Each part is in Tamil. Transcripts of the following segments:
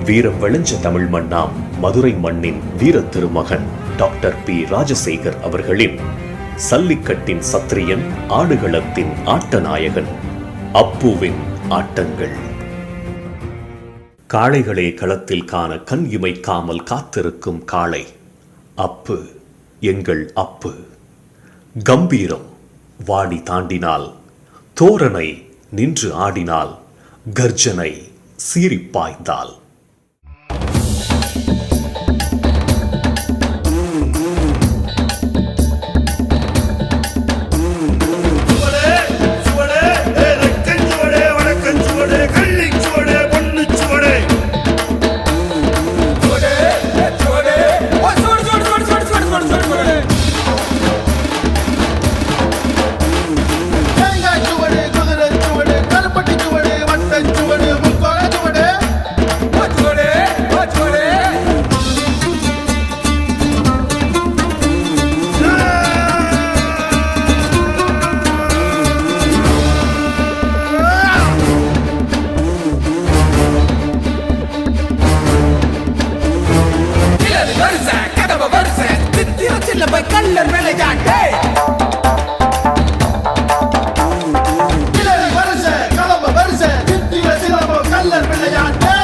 வீரம் விளைஞ்ச தமிழ் மண்ணாம் மதுரை மண்ணின் வீர திருமகன் டாக்டர் பி ராஜசேகர் அவர்களின் சல்லிக்கட்டின் சத்திரியன், ஆடுகளத்தின் ஆட்டநாயகன், அப்புவின் ஆட்டங்கள். காளைகளே களத்தில் காண கண் இமைக்காமல் காத்திருக்கும் காளை அப்பு, எங்கள் அப்பு. கம்பீரம் வாடி தாண்டினால், தோரணை நின்று ஆடினால், கர்ஜனை சீறிப்பாய்ந்தால். கல்லர் விளையாட்டு வருஷ கலம்ப வருஷ சித்திர சிலம்போ கல்லர் விளையாட்டு.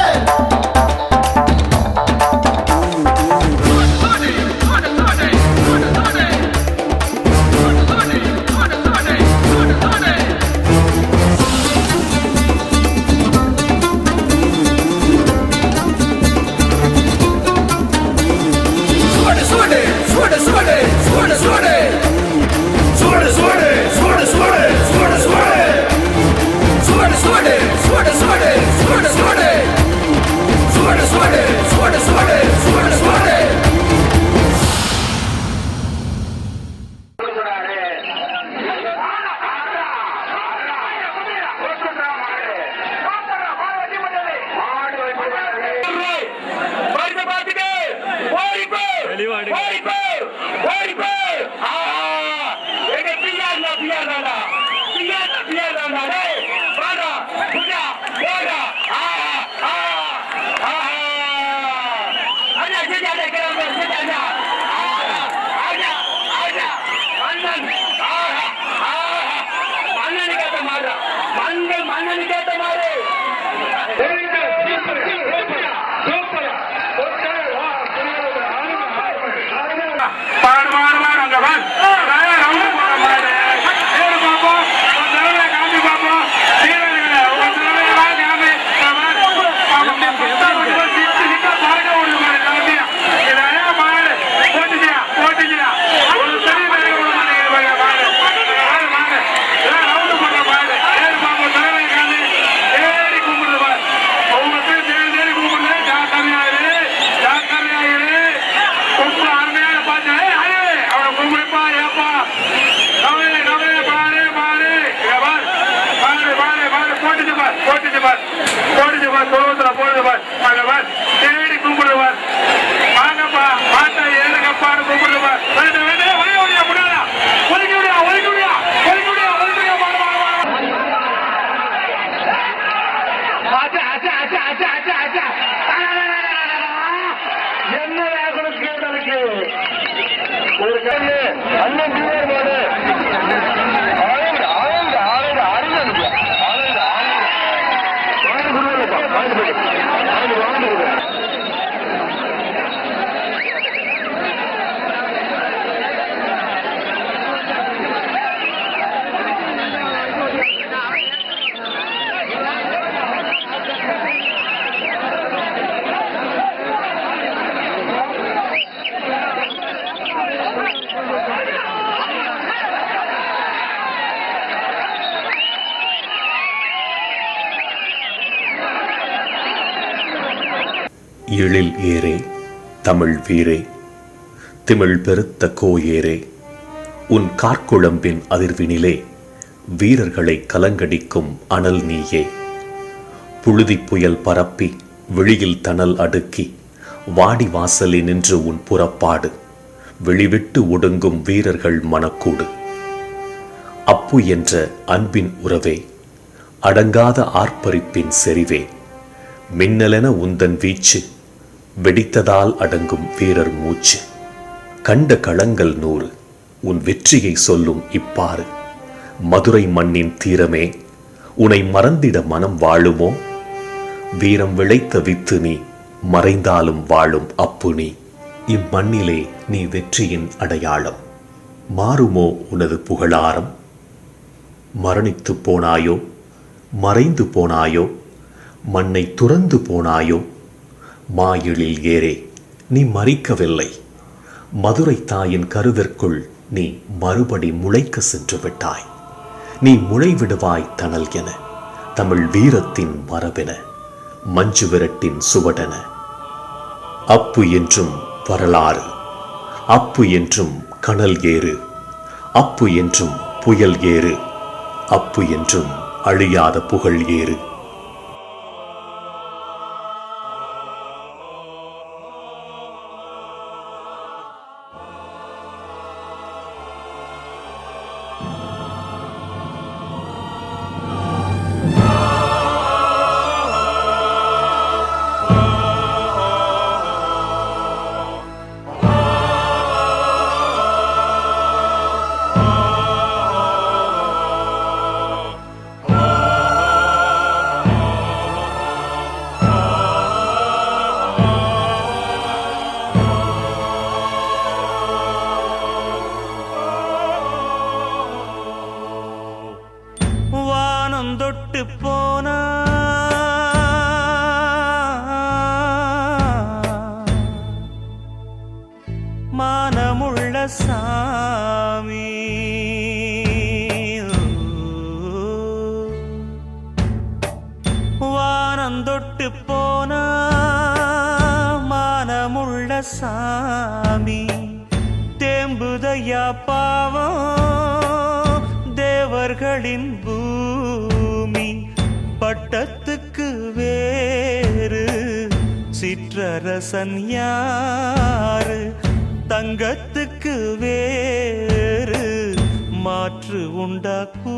எழில் ஏரே தமிழ் வீரே, திமிழ் பெருத்த கோயேரே, உன் கார்குழம்பின் அதிர்வினிலே வீரர்களை கலங்கடிக்கும் அனல் நீயே. புழுதி புயல் பரப்பி வெளியில் தணல் அடுக்கி வாடி வாசலே நின்று உன் புறப்பாடு வெளிவிட்டு ஒடுங்கும் வீரர்கள் மனக்கூடு. அப்பு என்ற அன்பின் உறவே, அடங்காத ஆர்ப்பரிப்பின் செறிவே, மின்னலென உந்தன் வீச்சு, வெடித்ததால் அடங்கும் வீரர் மூச்சு. கண்ட களங்கள் 100, உன் வெற்றியை சொல்லும் இப்பாறு. மதுரை மண்ணின் தீரமே, உனை மறந்திட மனம் வாழுமோ? வீரம் விளைத்த வித்து நீ, மறைந்தாலும் வாழும் அப்பு நீ. இம்மண்ணிலே நீ வெற்றியின் அடையாளம். மாறுமோ உனது புகழாரம்? மரணித்து போனாயோ, மறைந்து போனாயோ, மண்ணை துறந்து போனாயோ? மாயிழில் ஏறே, நீ மறிக்கவில்லை. மதுரை தாயின் கருவிற்குள் நீ மறுபடி முளைக்க சென்று விட்டாய். நீ முளைவிடுவாய் தணல் என, தமிழ் வீரத்தின் மரபென, மஞ்சு விரட்டின் சுவடென. அப்பு என்றும் வரலாறு, அப்பு என்றும் கனல் ஏறு, அப்பு என்றும் புயல் ஏறு, அப்பு என்றும் அழியாத புகழ் ஏறு. தொட்டு போனா மானமுள்ள சாமி, வானந்தொட்டு போனா மானமுள்ள சாமி. தேம்புதையா பாவம் தேவர்களின் பூமி. பட்டத்துக்கு வேறு சிற்றரசன் யாரு? தங்கத்துக்கு வேறு மாற்று உண்டாக்கூ